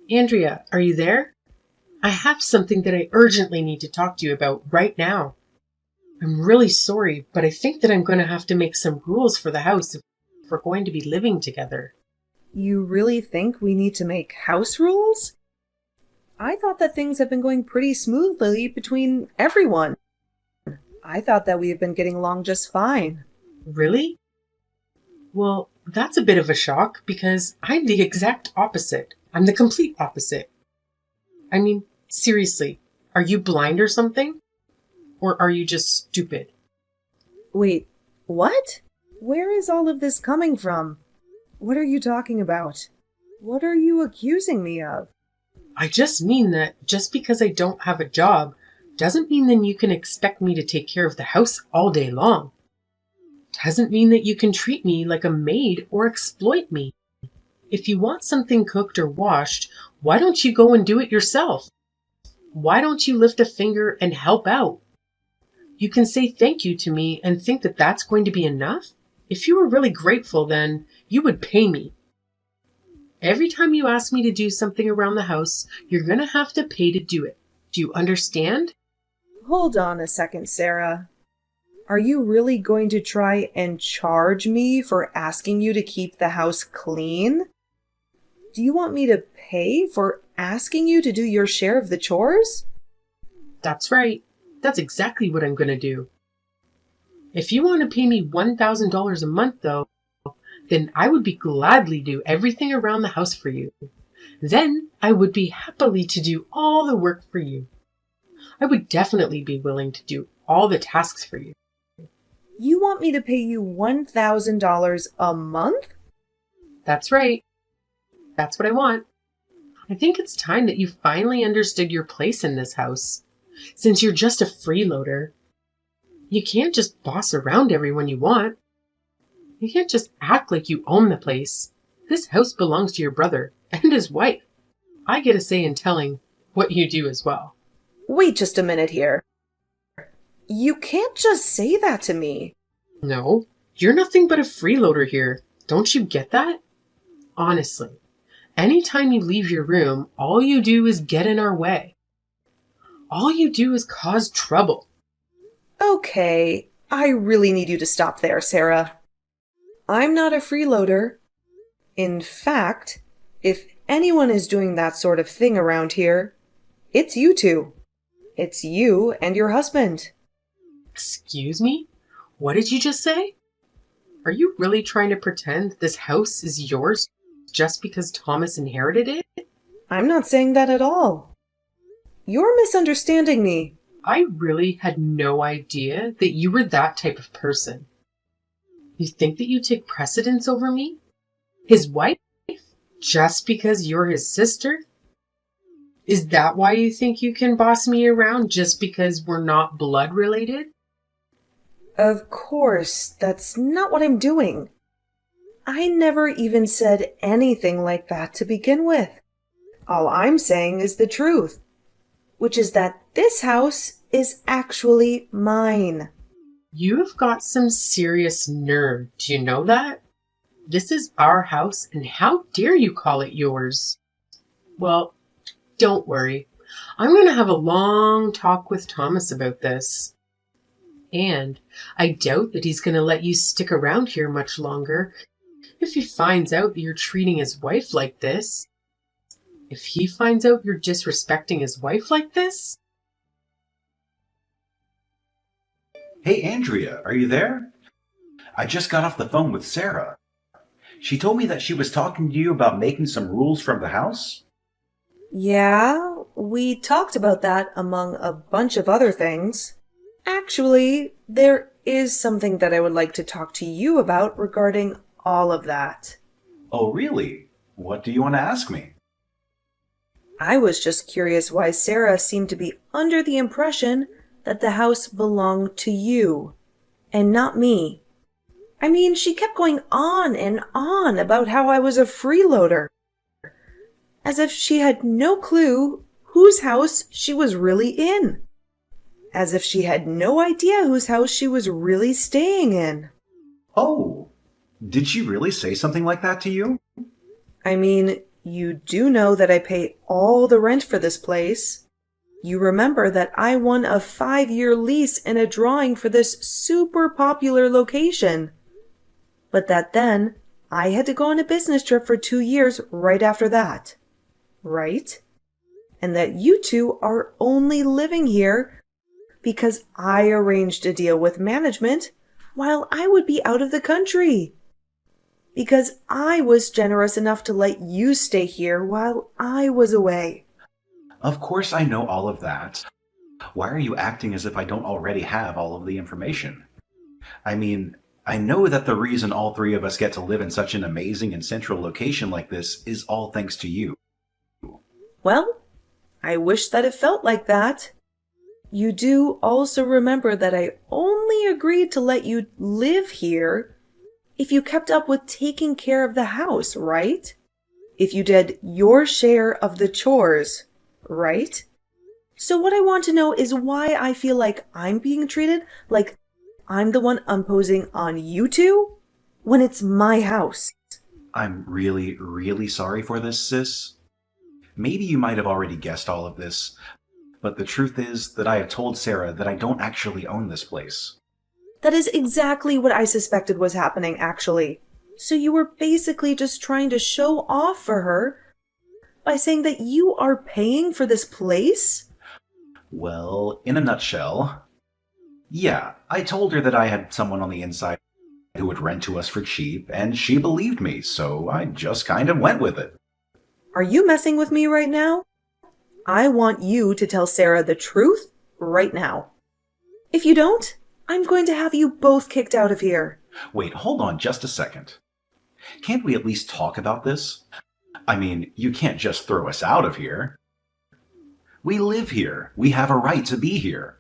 Andrea, are you there? I have something that I urgently need to talk to you about right now. I'm really sorry, but I think that I'm going to have to make some rules for the house if we're going to be living together. You really think we need to make house rules? I thought that things have been going pretty smoothly between everyone. I thought that we have been getting along just fine. Really? Well, that's a bit of a shock because I'm the exact opposite. I'm the complete opposite. I mean, seriously, are you blind or something? Or are you just stupid? Wait, what? Where is all of this coming from? What are you talking about? What are you accusing me of? I just mean that just because I don't have a job doesn't mean that you can expect me to take care of the house all day long. Doesn't mean that you can treat me like a maid or exploit me. If you want something cooked or washed, why don't you go and do it yourself? Why don't you lift a finger and help out? You can say thank you to me and think that that's going to be enough? If you were really grateful, then you would pay me. Every time you ask me to do something around the house, you're going to have to pay to do it. Do you understand? Hold on a second, Sarah. Are you really going to try and charge me for asking you to keep the house clean? Do you want me to pay for asking you to do your share of the chores? That's right. That's exactly what I'm going to do. If you want to pay me $1,000 a month, though, then I would be gladly do everything around the house for you. Then I would be happily to do all the work for you. I would definitely be willing to do all the tasks for you. You want me to pay you $1,000 a month? That's right. That's what I want. I think it's time that you finally understood your place in this house. Since you're just a freeloader, you can't just boss around everyone you want. You can't just act like you own the place. This house belongs to your brother and his wife. I get a say in telling what you do as well. Wait just a minute here. You can't just say that to me. No, you're nothing but a freeloader here. Don't you get that? Honestly, anytime you leave your room, all you do is get in our way. All you do is cause trouble. Okay, I really need you to stop there, Sarah. I'm not a freeloader. In fact, if anyone is doing that sort of thing around here, it's you two. It's you and your husband. Excuse me? What did you just say? Are you really trying to pretend this house is yours just because Thomas inherited it? I'm not saying that at all. You're misunderstanding me. I really had no idea that you were that type of person. You think that you take precedence over me? His wife? Just because you're his sister? Is that why you think you can boss me around just because we're not blood related? Of course, that's not what I'm doing. I never even said anything like that to begin with. All I'm saying is the truth, which is that this house is actually mine. You've got some serious nerve. Do you know that? This is our house, and how dare you call it yours? Well, don't worry. I'm going to have a long talk with Thomas about this. And I doubt that he's going to let you stick around here much longer if he finds out that you're treating his wife like this. If he finds out you're disrespecting his wife like this. Hey, Andrea, are you there? I just got off the phone with Sarah. She told me that she was talking to you about making some rules from the house. Yeah, we talked about that among a bunch of other things. Actually, there is something that I would like to talk to you about regarding all of that. Oh, really? What do you want to ask me? I was just curious why Sarah seemed to be under the impression that the house belonged to you and not me. I mean, she kept going on and on about how I was a freeloader, as if she had no clue whose house she was really in, as if she had no idea whose house she was really staying in. Oh, did she really say something like that to you? I mean, You do know that I pay all the rent for this place. You remember that I won a 5-year lease in a drawing for this super popular location. But that then I had to go on a business trip for 2 years right after that. Right? And that you two are only living here because I arranged a deal with management while I would be out of the country. Because I was generous enough to let you stay here while I was away. Of course I know all of that. Why are you acting as if I don't already have all of the information? I mean, I know that the reason all three of us get to live in such an amazing and central location like this is all thanks to you. Well, I wish that it felt like that. You do also remember that I only agreed to let you live here if you kept up with taking care of the house, right? If you did your share of the chores, right? So what I want to know is why I feel like I'm being treated like I'm the one imposing on you two when it's my house. I'm really, really sorry for this, sis. Maybe you might have already guessed all of this, but the truth is that I have told Sarah that I don't actually own this place. That is exactly what I suspected was happening, actually. So you were basically just trying to show off for her by saying that you are paying for this place? Well, in a nutshell, yeah, I told her that I had someone on the inside who would rent to us for cheap, and she believed me, so I just kind of went with it. Are you messing with me right now? I want you to tell Sarah the truth right now. If you don't, I'm going to have you both kicked out of here. Wait, hold on just a second. Can't we at least talk about this? I mean, you can't just throw us out of here. We live here. We have a right to be here.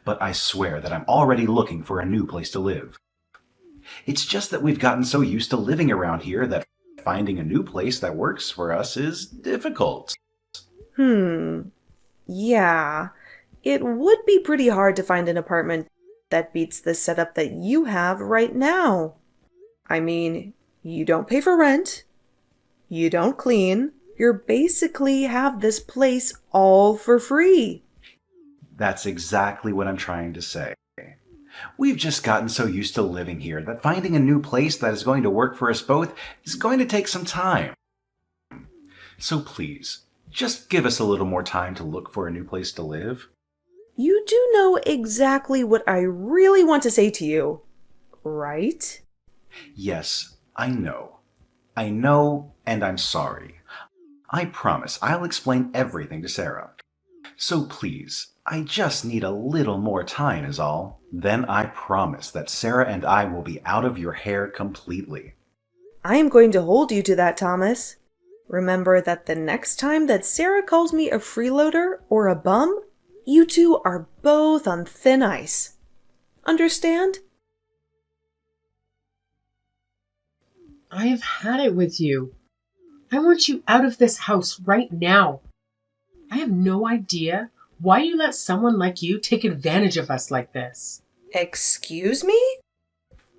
But I swear that I'm already looking for a new place to live. It's just that we've gotten so used to living around here that finding a new place that works for us is difficult. Yeah. It would be pretty hard to find an apartment that beats the setup that you have right now. I mean, you don't pay for rent. You don't clean. You basically have this place all for free. That's exactly what I'm trying to say. We've just gotten so used to living here that finding a new place that is going to work for us both is going to take some time. So please, just give us a little more time to look for a new place to live. You do know exactly what I really want to say to you, right? Yes, I know. I know, and I'm sorry. I promise I'll explain everything to Sarah. So please, I just need a little more time is all. Then I promise that Sarah and I will be out of your hair completely. I am going to hold you to that, Thomas. Remember that the next time that Sarah calls me a freeloader or a bum, you two are both on thin ice. Understand? I have had it with you. I want you out of this house right now. I have no idea why you let someone like you take advantage of us like this. Excuse me?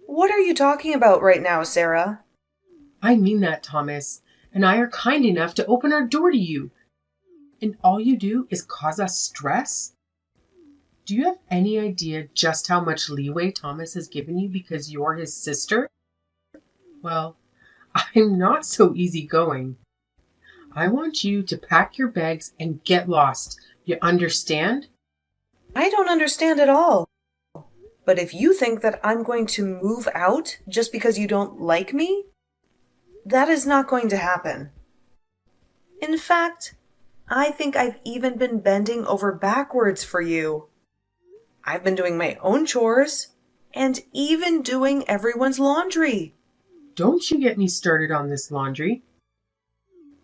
What are you talking about right now, Sarah? I mean that, Thomas, and I are kind enough to open our door to you. And all you do is cause us stress? Do you have any idea just how much leeway Thomas has given you because you're his sister? Well, I'm not so easygoing. I want you to pack your bags and get lost. You understand? I don't understand at all. But if you think that I'm going to move out just because you don't like me, that is not going to happen. In fact, I think I've even been bending over backwards for you. I've been doing my own chores and even doing everyone's laundry. Don't you get me started on this laundry.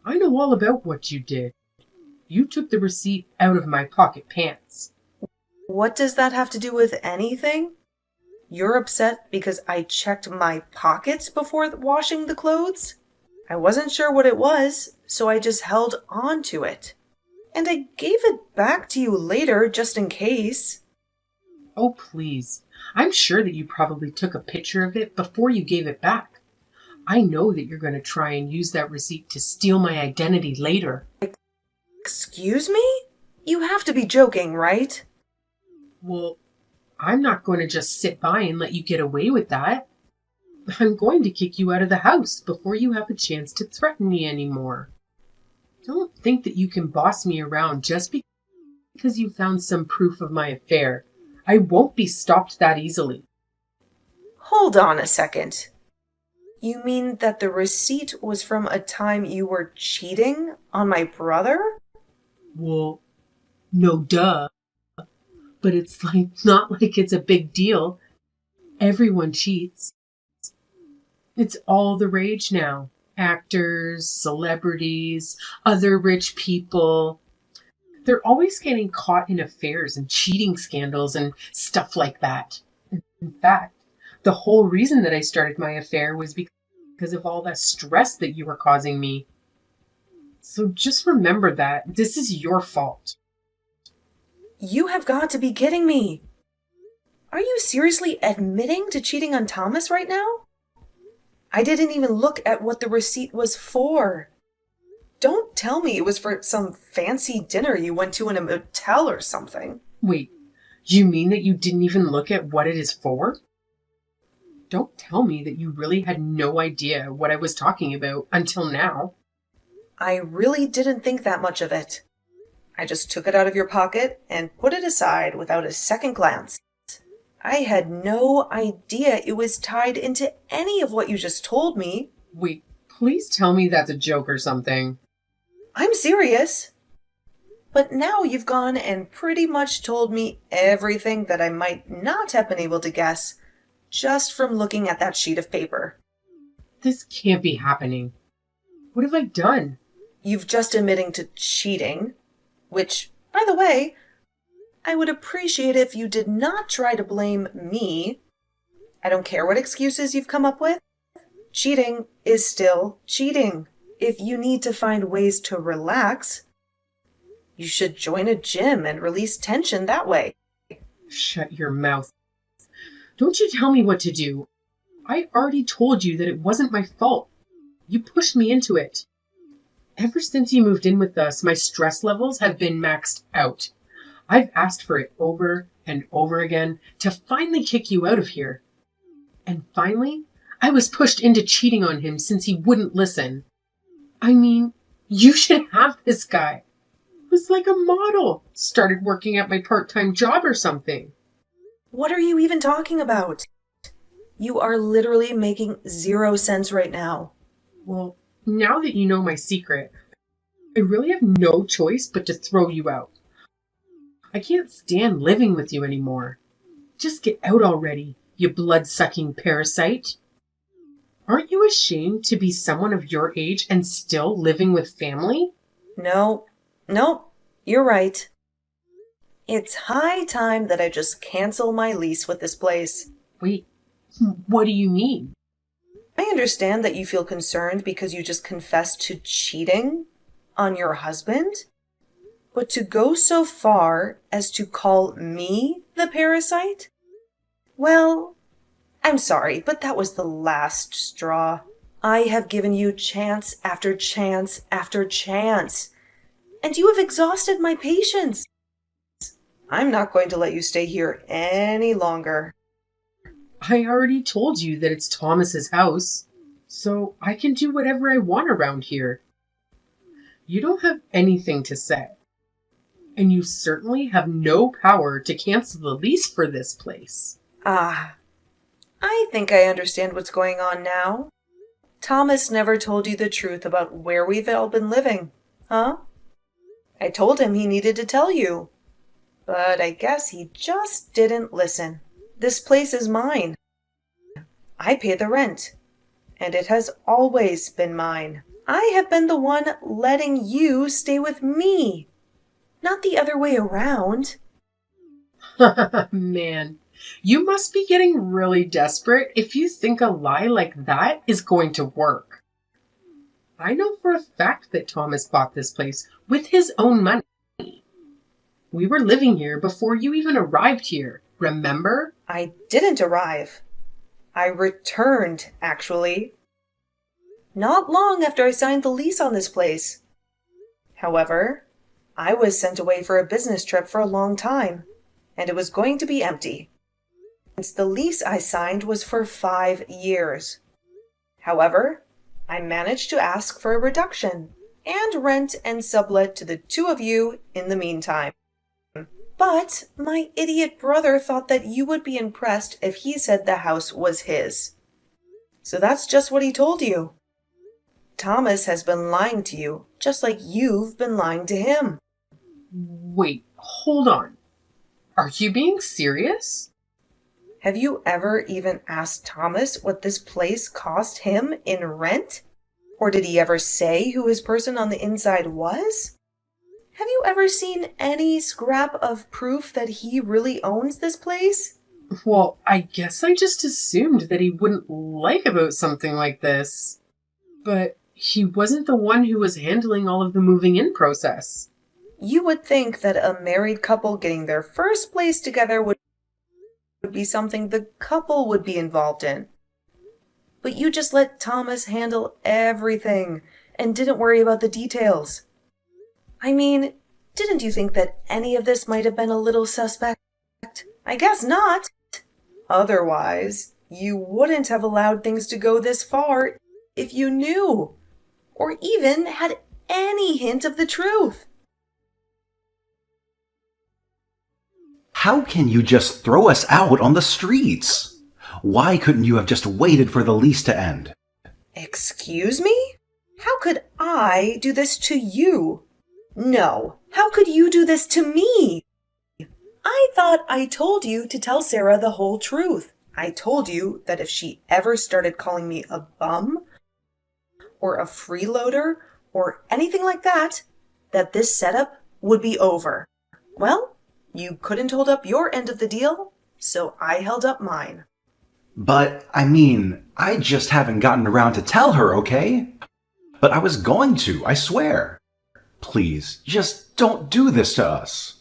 I know all about what you did. You took the receipt out of my pocket pants. What does that have to do with anything? You're upset because I checked my pockets before washing the clothes? I wasn't sure what it was, so I just held on to it. And I gave it back to you later just in case. Oh, please. I'm sure that you probably took a picture of it before you gave it back. I know that you're going to try and use that receipt to steal my identity later. Excuse me? You have to be joking, right? Well, I'm not going to just sit by and let you get away with that. I'm going to kick you out of the house before you have a chance to threaten me anymore. Don't think that you can boss me around just because you found some proof of my affair. I won't be stopped that easily. Hold on a second. You mean that the receipt was from a time you were cheating on my brother? Well, no duh. But it's not like it's a big deal. Everyone cheats. It's all the rage now. Actors, celebrities, other rich people. They're always getting caught in affairs and cheating scandals and stuff like that. In fact, the whole reason that I started my affair was because of all that stress that you were causing me. So just remember that this is your fault. You have got to be kidding me. Are you seriously admitting to cheating on Thomas right now? I didn't even look at what the receipt was for. Don't tell me it was for some fancy dinner you went to in a motel or something. Wait, you mean that you didn't even look at what it is for? Don't tell me that you really had no idea what I was talking about until now. I really didn't think that much of it. I just took it out of your pocket and put it aside without a second glance. I had no idea it was tied into any of what you just told me. Wait, please tell me that's a joke or something. I'm serious. But now you've gone and pretty much told me everything that I might not have been able to guess just from looking at that sheet of paper. This can't be happening. What have I done? You've just admitting to cheating, which, by the way, I would appreciate if you did not try to blame me. I don't care what excuses you've come up with. Cheating is still cheating. If you need to find ways to relax, you should join a gym and release tension that way. Shut your mouth. Don't you tell me what to do. I already told you that it wasn't my fault. You pushed me into it. Ever since you moved in with us, my stress levels have been maxed out. I've asked for it over and over again to finally kick you out of here. And finally, I was pushed into cheating on him since he wouldn't listen. I mean, you should have this guy. He was like a model. Started working at my part-time job or something. What are you even talking about? You are literally making zero sense right now. Well, now that you know my secret, I really have no choice but to throw you out. I can't stand living with you anymore. Just get out already, you blood-sucking parasite. Aren't you ashamed to be someone of your age and still living with family? No, you're right. It's high time that I just cancel my lease with this place. Wait, what do you mean? I understand that you feel concerned because you just confessed to cheating on your husband, but to go so far as to call me the parasite? Well, I'm sorry, but that was the last straw. I have given you chance after chance after chance, and you have exhausted my patience. I'm not going to let you stay here any longer. I already told you that it's Thomas's house, so I can do whatever I want around here. You don't have anything to say, and you certainly have no power to cancel the lease for this place. Ah, I think I understand what's going on now. Thomas never told you the truth about where we've all been living, huh? I told him he needed to tell you, but I guess he just didn't listen. This place is mine. I pay the rent, and it has always been mine. I have been the one letting you stay with me, not the other way around. Man, you must be getting really desperate if you think a lie like that is going to work. I know for a fact that Thomas bought this place with his own money. We were living here before you even arrived here, remember? I didn't arrive. I returned, actually. not long after I signed the lease on this place. However, I was sent away for a business trip for a long time, and it was going to be empty, since the lease I signed was for 5 years. However, I managed to ask for a reduction and rent and sublet to the two of you in the meantime. But my idiot brother thought that you would be impressed if he said the house was his. So that's just what he told you. Thomas has been lying to you, just like you've been lying to him. Wait, hold on. Are you being serious? Have you ever even asked Thomas what this place cost him in rent? Or did he ever say who his person on the inside was? Have you ever seen any scrap of proof that he really owns this place? Well, I guess I just assumed that he wouldn't lie about something like this. But he wasn't the one who was handling all of the moving in process. You would think that a married couple getting their first place together would be something the couple would be involved in. But you just let Thomas handle everything and didn't worry about the details. I mean, didn't you think that any of this might have been a little suspect? I guess not. Otherwise, you wouldn't have allowed things to go this far if you knew, or even had any hint of the truth. How can you just throw us out on the streets? Why couldn't you have just waited for the lease to end? Excuse me? How could I do this to you? No, how could you do this to me? I thought I told you to tell Sarah the whole truth. I told you that if she ever started calling me a bum, or a freeloader, or anything like that, that this setup would be over. Well, you couldn't hold up your end of the deal, so I held up mine. But, I just haven't gotten around to tell her, okay? But I was going to, I swear. Please, just don't do this to us.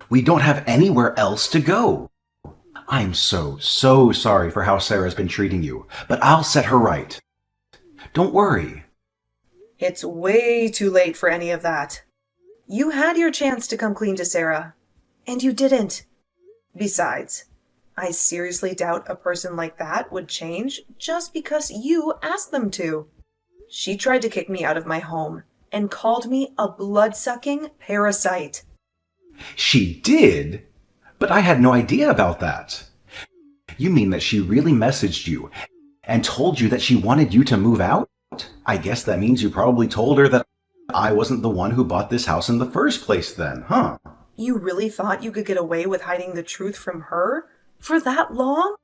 We don't have anywhere else to go. I'm so sorry for how Sarah's been treating you, but I'll set her right. Don't worry. It's way too late for any of that. You had your chance to come clean to Sarah, and you didn't. Besides, I seriously doubt a person like that would change just because you asked them to. She tried to kick me out of my home and called me a blood-sucking parasite. She did? But I had no idea about that. You mean that she really messaged you and told you that she wanted you to move out? I guess that means you probably told her that I wasn't the one who bought this house in the first place then, huh? You really thought you could get away with hiding the truth from her for that long?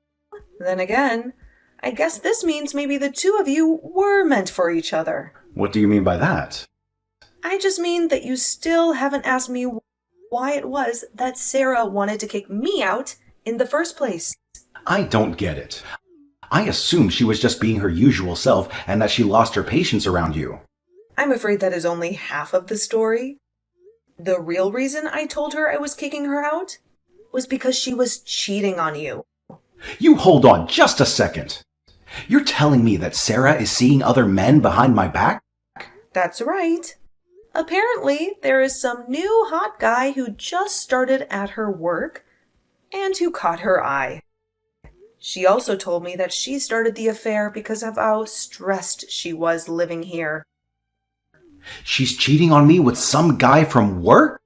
Then again, I guess this means maybe the two of you were meant for each other. What do you mean by that? I just mean that you still haven't asked me why it was that Sarah wanted to kick me out in the first place. I don't get it. I assumed she was just being her usual self and that she lost her patience around you. I'm afraid that is only half of the story. The real reason I told her I was kicking her out was because she was cheating on you. You hold on just a second. You're telling me that Sarah is seeing other men behind my back? That's right. Apparently, there is some new hot guy who just started at her work and who caught her eye. She also told me that she started the affair because of how stressed she was living here. She's cheating on me with some guy from work?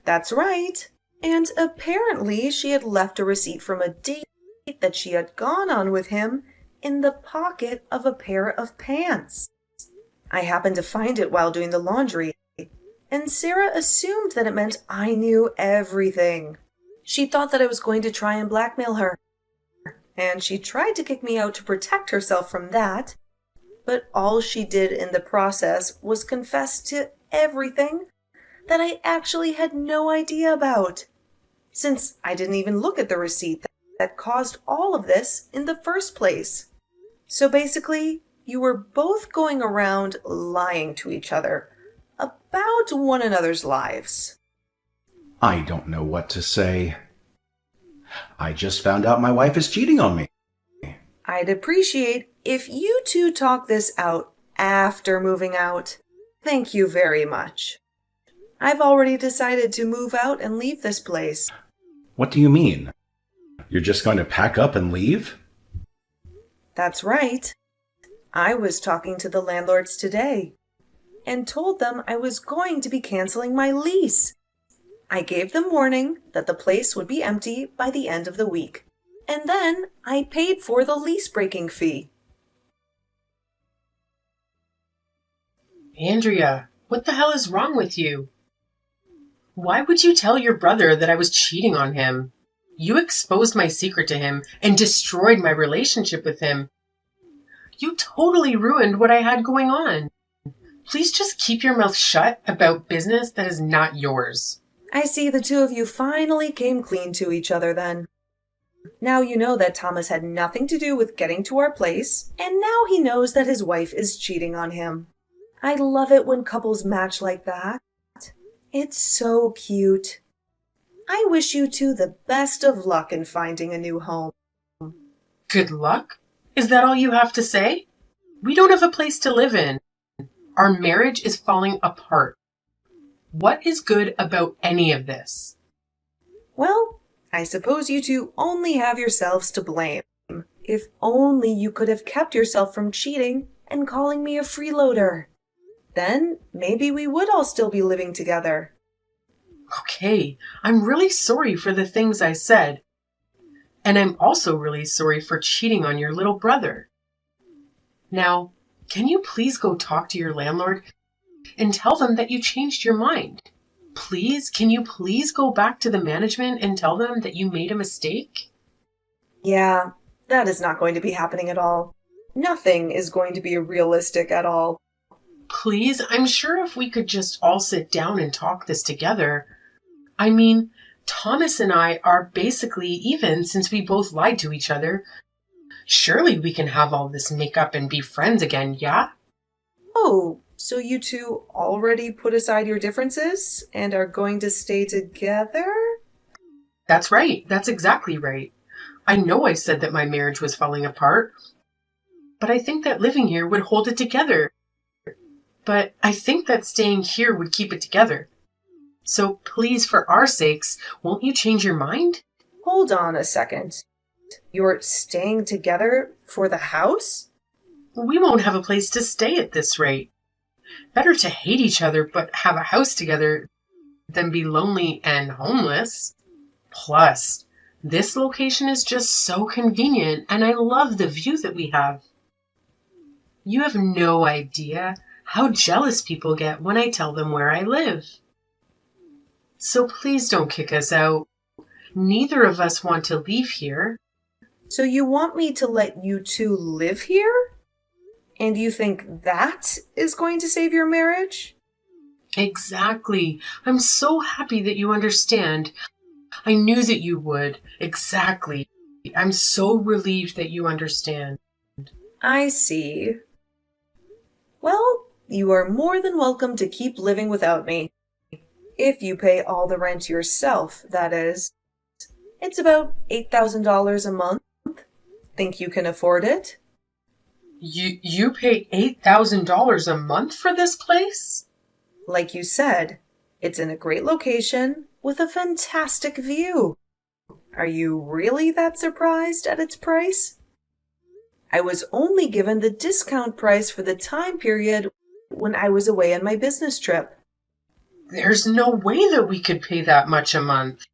That's right. And apparently she had left a receipt from a date that she had gone on with him in the pocket of a pair of pants. I happened to find it while doing the laundry, and Sarah assumed that it meant I knew everything. She thought that I was going to try and blackmail her, and she tried to kick me out to protect herself from that, but all she did in the process was confess to everything that I actually had no idea about, since I didn't even look at the receipt that caused all of this in the first place. So basically, you were both going around lying to each other about one another's lives. I don't know what to say. I just found out my wife is cheating on me. I'd appreciate if you two talk this out after moving out. Thank you very much. I've already decided to move out and leave this place. What do you mean? You're just going to pack up and leave? That's right. I was talking to the landlords today and told them I was going to be canceling my lease. I gave them warning that the place would be empty by the end of the week, and then I paid for the lease breaking fee. Andrea, what the hell is wrong with you? Why would you tell your brother that I was cheating on him? You exposed my secret to him and destroyed my relationship with him. You totally ruined what I had going on. Please just keep your mouth shut about business that is not yours. I see the two of you finally came clean to each other then. Now you know that Thomas had nothing to do with getting to our place, and now he knows that his wife is cheating on him. I love it when couples match like that. It's so cute. I wish you two the best of luck in finding a new home. Good luck? Is that all you have to say? We don't have a place to live in. Our marriage is falling apart. What is good about any of this? Well, I suppose you two only have yourselves to blame. If only you could have kept yourself from cheating and calling me a freeloader. Then maybe we would all still be living together. Okay, I'm really sorry for the things I said. And I'm also really sorry for cheating on your little brother. Now, can you please go talk to your landlord and tell them that you changed your mind? Please, can you please go back to the management and tell them that you made a mistake? Yeah, that is not going to be happening at all. Nothing is going to be realistic at all. Please, I'm sure if we could just all sit down and talk this together. I mean, Thomas and I are basically even since we both lied to each other. Surely we can have all this makeup and be friends again, yeah? Oh, so you two already put aside your differences and are going to stay together? That's right. That's exactly right. I know I said that my marriage was falling apart, but I think that living here would hold it together. But I think that staying here would keep it together. So please, for our sakes, won't you change your mind? Hold on a second. You're staying together for the house? We won't have a place to stay at this rate. Better to hate each other but have a house together than be lonely and homeless. Plus, this location is just so convenient and I love the view that we have. You have no idea how jealous people get when I tell them where I live. So please don't kick us out. Neither of us want to leave here. So you want me to let you two live here? And you think that is going to save your marriage? Exactly. I'm so happy that you understand. I knew that you would. Exactly. I'm so relieved that you understand. I see. Well, you are more than welcome to keep living without me. If you pay all the rent yourself, that is. It's about $8,000 a month. Think you can afford it? You pay $8,000 a month for this place? Like you said, it's in a great location with a fantastic view. Are you really that surprised at its price? I was only given the discount price for the time period when I was away on my business trip. There's no way that we could pay that much a month.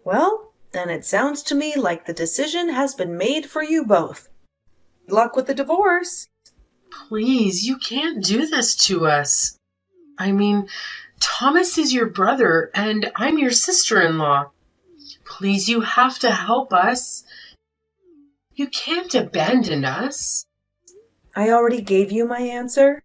Well, then it sounds to me like the decision has been made for you both. Good luck with the divorce. Please, you can't do this to us. I mean, Thomas is your brother and I'm your sister-in-law. Please, you have to help us. You can't abandon us. I already gave you my answer.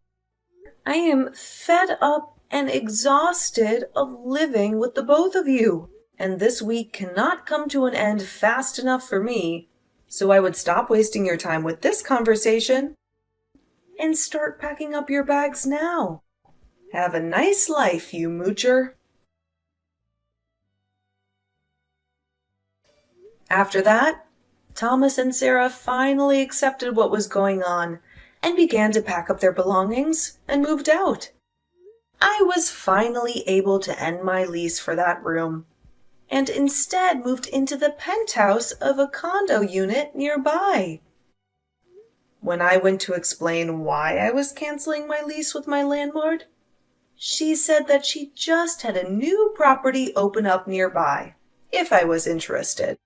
I am fed up and exhausted of living with the both of you, and this week cannot come to an end fast enough for me, so I would stop wasting your time with this conversation and start packing up your bags now. Have a nice life, you moocher. After that, Thomas and Sarah finally accepted what was going on and began to pack up their belongings and moved out. I was finally able to end my lease for that room, and instead moved into the penthouse of a condo unit nearby. When I went to explain why I was canceling my lease with my landlord, she said that she just had a new property open up nearby, if I was interested.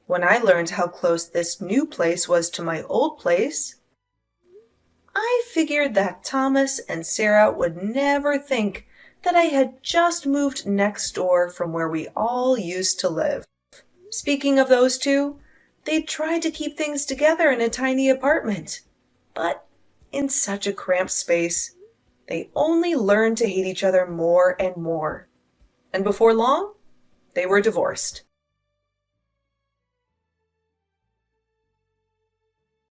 When I learned how close this new place was to my old place, I figured that Thomas and Sarah would never think that I had just moved next door from where we all used to live. Speaking of those two, they tried to keep things together in a tiny apartment, but in such a cramped space, they only learned to hate each other more and more. And before long, they were divorced.